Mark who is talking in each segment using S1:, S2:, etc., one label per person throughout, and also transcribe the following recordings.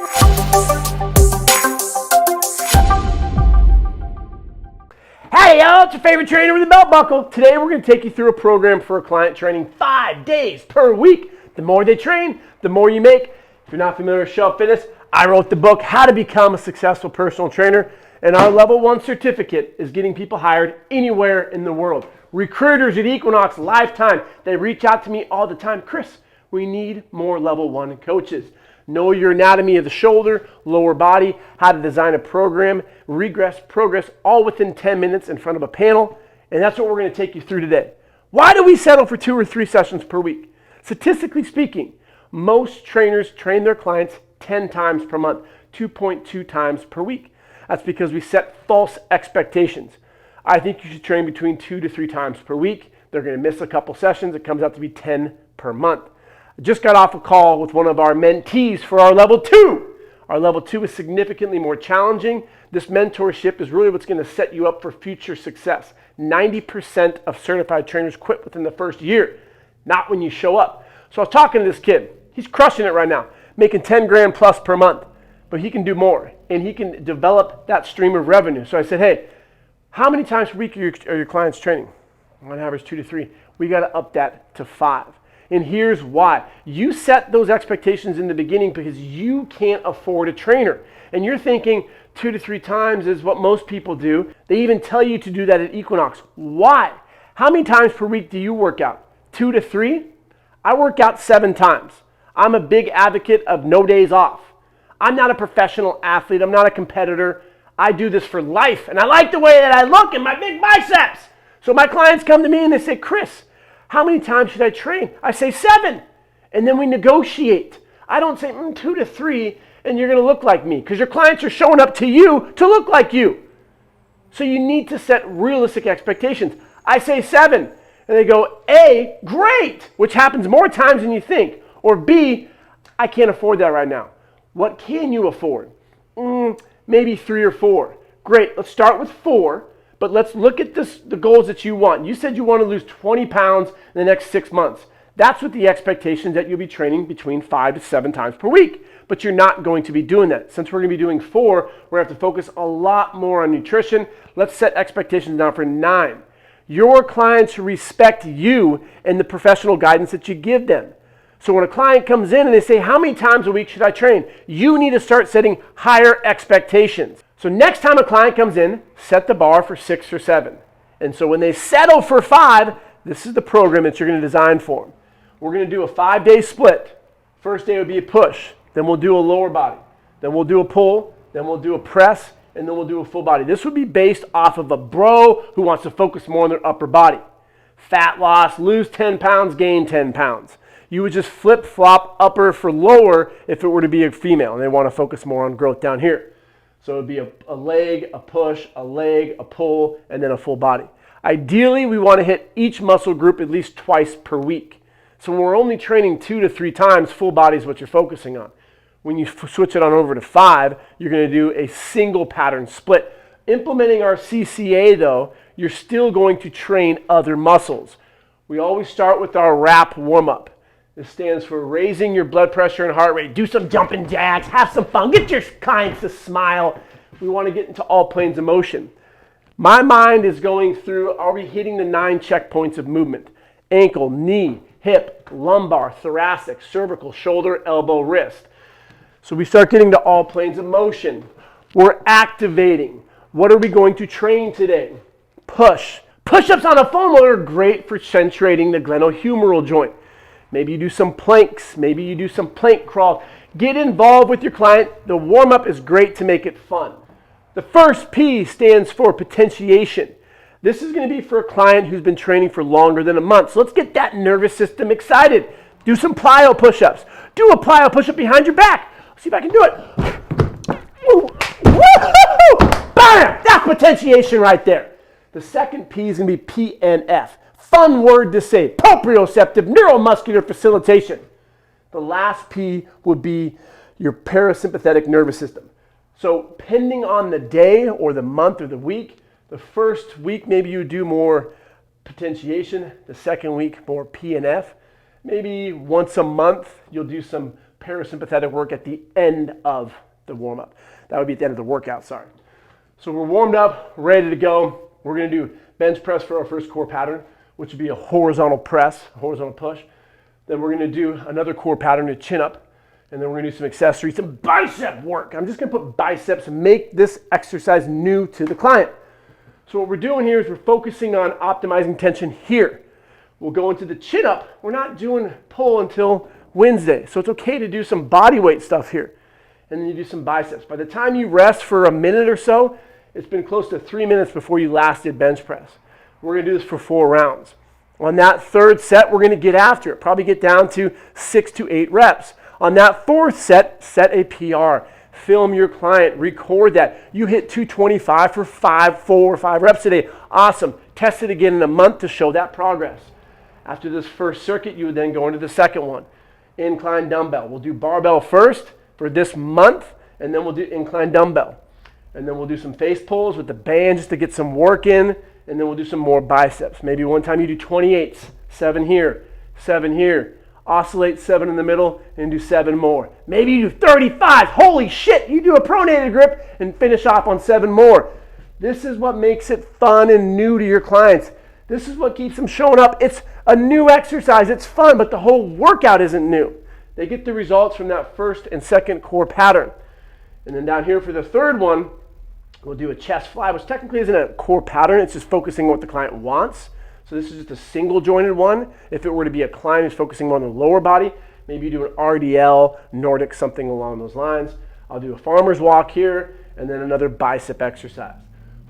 S1: Hey y'all, it's your favorite trainer with a belt buckle. Today we're going to take you through a program for a client training 5 days per week. The more they train, the more you make. If you're not familiar with Shelf Fitness, I wrote the book, How to Become a Successful Personal Trainer. And our level 1 certificate is getting people hired anywhere in the world. Recruiters at Equinox, lifetime, they reach out to me all the time. Chris, we need more level 1 coaches. Know your anatomy of the shoulder, lower body, how to design a program, regress, progress, all within 10 minutes in front of a panel. And that's what we're going to take you through today. Why do we settle for 2 or 3 sessions per week? Statistically speaking, most trainers train their clients 10 times per month, 2.2 times per week. That's because we set false expectations. I think you should train between 2 to 3 times per week. They're going to miss a couple sessions. It comes out to be 10 per month. I just got off a call with one of our mentees for our level 2. Our level 2 is significantly more challenging. This mentorship is really what's going to set you up for future success. 90% of certified trainers quit within the first year, not when you show up. So I was talking to this kid. He's crushing it right now, making 10 grand plus per month, but he can do more and he can develop that stream of revenue. So I said, hey, how many times per week are your clients training? On average 2 to 3. We got to up that to 5. And here's why. You set those expectations in the beginning because you can't afford a trainer. And you're thinking 2 to 3 times is what most people do. They even tell you to do that at Equinox. Why? How many times per week do you work out? 2 to 3? I work out 7 times. I'm a big advocate of no days off. I'm not a professional athlete. I'm not a competitor. I do this for life. And I like the way that I look in my big biceps. So my clients come to me and they say, Chris, how many times should I train? I say 7. And then we negotiate. I don't say 2 to 3 and you're going to look like me because your clients are showing up to you to look like you. So you need to set realistic expectations. I say 7 and they go, A, great, which happens more times than you think. Or B, I can't afford that right now. What can you afford? Maybe 3 or 4. Great, let's start with 4. But let's look at the goals that you want. You said you want to lose 20 pounds in the next 6 months. That's with the expectation that you'll be training between 5 to 7 times per week. But you're not going to be doing that. Since we're going to be doing 4, we're going to have to focus a lot more on nutrition. Let's set expectations now for 9. Your clients respect you and the professional guidance that you give them. So when a client comes in and they say, how many times a week should I train? You need to start setting higher expectations. So next time a client comes in, set the bar for 6 or 7. And so when they settle for 5, this is the program that you're going to design for them. We're going to do a 5-day split. First day would be a push. Then we'll do a lower body. Then we'll do a pull. Then we'll do a press. And then we'll do a full body. This would be based off of a bro who wants to focus more on their upper body. Fat loss, lose 10 pounds, gain 10 pounds. You would just flip-flop upper for lower if it were to be a female and they want to focus more on growth down here. So it would be a leg, a push, a leg, a pull, and then a full body. Ideally, we want to hit each muscle group at least twice per week. So when we're only training 2 to 3 times, full body is what you're focusing on. When you switch it on over to 5, you're going to do a single pattern split. Implementing our CCA though, you're still going to train other muscles. We always start with our wrap warm-up. This stands for raising your blood pressure and heart rate. Do some jumping jacks, have some fun, get your clients to smile. We want to get into all planes of motion. My mind is going through, are we hitting the 9 checkpoints of movement? Ankle, knee, hip, lumbar, thoracic, cervical, shoulder, elbow, wrist. So we start getting to all planes of motion. We're activating. What are we going to train today? Push. Push-ups on a foam roller are great for centrating the glenohumeral joint. Maybe you do some planks. Maybe you do some plank crawl. Get involved with your client. The warm-up is great to make it fun. The first P stands for potentiation. This is going to be for a client who's been training for longer than a month. So let's get that nervous system excited. Do some plyo push-ups. Do a plyo push-up behind your back. Let's see if I can do it. Woo-hoo! Bam! That's potentiation right there. The second P is going to be PNF. Fun word to say, proprioceptive neuromuscular facilitation. The last P would be your parasympathetic nervous system. So depending on the day or the month or the week, the first week maybe you do more potentiation, the second week more PNF. Maybe once a month you'll do some parasympathetic work at the end of the warm-up. That would be at the end of the workout, sorry. So we're warmed up, ready to go. We're going to do bench press for our first core pattern, which would be a horizontal press, horizontal push. Then we're going to do another core pattern, a chin up. And then we're going to do some accessories, some bicep work. I'm just going to put biceps and make this exercise new to the client. So what we're doing here is we're focusing on optimizing tension here. We'll go into the chin up. We're not doing pull until Wednesday. So it's okay to do some body weight stuff here. And then you do some biceps. By the time you rest for a minute or so, it's been close to 3 minutes before you last did bench press. We're going to do this for 4 rounds. On that third set, we're going to get after it. Probably get down to 6 to 8 reps. On that fourth set, set a PR. Film your client, record that. You hit 225 for 4 or 5 reps a day. Awesome. Test it again in a month to show that progress. After this first circuit, you would then go into the second one. Incline dumbbell. We'll do barbell first for this month, and then we'll do incline dumbbell. And then we'll do some face pulls with the band just to get some work in, and then we'll do some more biceps. Maybe one time you do 28s, 7 here, 7 here. Oscillate 7 in the middle and do 7 more. Maybe you do 35. Holy shit, you do a pronated grip and finish off on 7 more. This is what makes it fun and new to your clients. This is what keeps them showing up. It's a new exercise. It's fun, but the whole workout isn't new. They get the results from that first and second core pattern. And then down here for the third one, we'll do a chest fly, which technically isn't a core pattern. It's just focusing on what the client wants. So this is just a single jointed one. If it were to be a client who's focusing more on the lower body, maybe you do an RDL, Nordic, something along those lines. I'll do a farmer's walk here, and then another bicep exercise.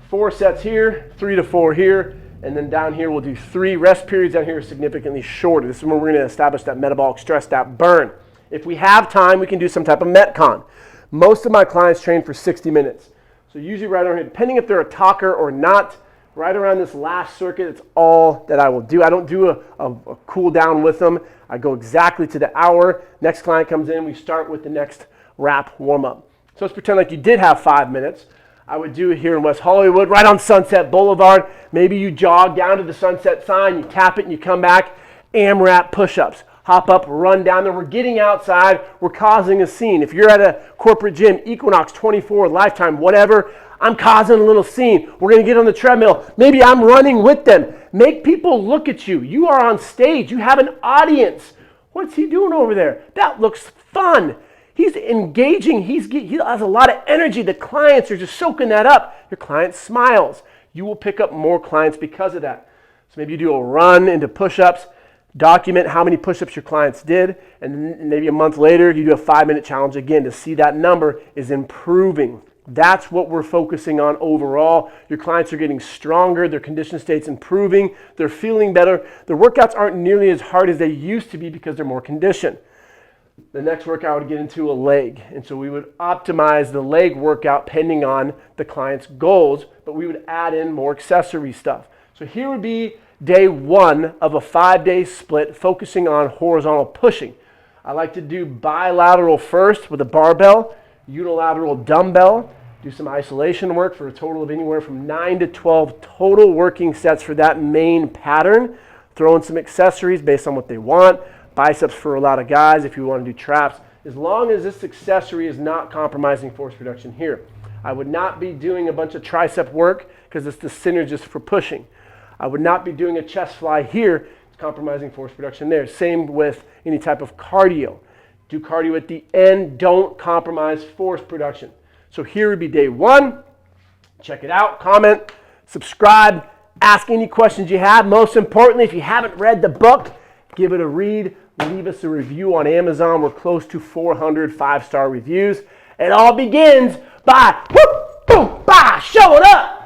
S1: 4 sets here, 3 to 4 here, and then down here we'll do 3 rest periods. Down here are significantly shorter. This is when we're going to establish that metabolic stress, that burn. If we have time, we can do some type of Metcon. Most of my clients train for 60 minutes. So usually right around here, depending if they're a talker or not, right around this last circuit, it's all that I will do. I don't do a cool down with them. I go exactly to the hour. Next client comes in, we start with the next wrap warm-up. So let's pretend like you did have 5 minutes. I would do it here in West Hollywood, right on Sunset Boulevard. Maybe you jog down to the sunset sign, you tap it, and you come back. AMRAP push-ups. Hop up, run down there. We're getting outside. We're causing a scene. If you're at a corporate gym, Equinox, 24, Lifetime, whatever, I'm causing a little scene. We're going to get on the treadmill. Maybe I'm running with them. Make people look at you. You are on stage. You have an audience. What's he doing over there? That looks fun. He's engaging. He has a lot of energy. The clients are just soaking that up. Your client smiles. You will pick up more clients because of that. So maybe you do a run into push-ups. Document how many push-ups your clients did, and maybe a month later you do a 5-minute challenge again to see that number is improving. That's what we're focusing on overall. Your clients are getting stronger, their condition state's improving, they're feeling better. Their workouts aren't nearly as hard as they used to be because they're more conditioned. The next workout would get into a leg, and so we would optimize the leg workout depending on the client's goals, but we would add in more accessory stuff. So here would be day 1 of a 5-day split focusing on horizontal pushing. I like to do bilateral first with a barbell, unilateral dumbbell, do some isolation work for a total of anywhere from 9 to 12 total working sets for that main pattern. Throw in some accessories based on what they want. Biceps for a lot of guys if you want to do traps, as long as this accessory is not compromising force production here. I would not be doing a bunch of tricep work because it's the synergist for pushing. I would not be doing a chest fly here. It's compromising force production there. Same with any type of cardio. Do cardio at the end. Don't compromise force production. So here would be day 1. Check it out. Comment, subscribe, ask any questions you have. Most importantly, if you haven't read the book, give it a read. Leave us a review on Amazon. We're close to 400 5-star reviews. It all begins by whoop, boom, bah, showing up.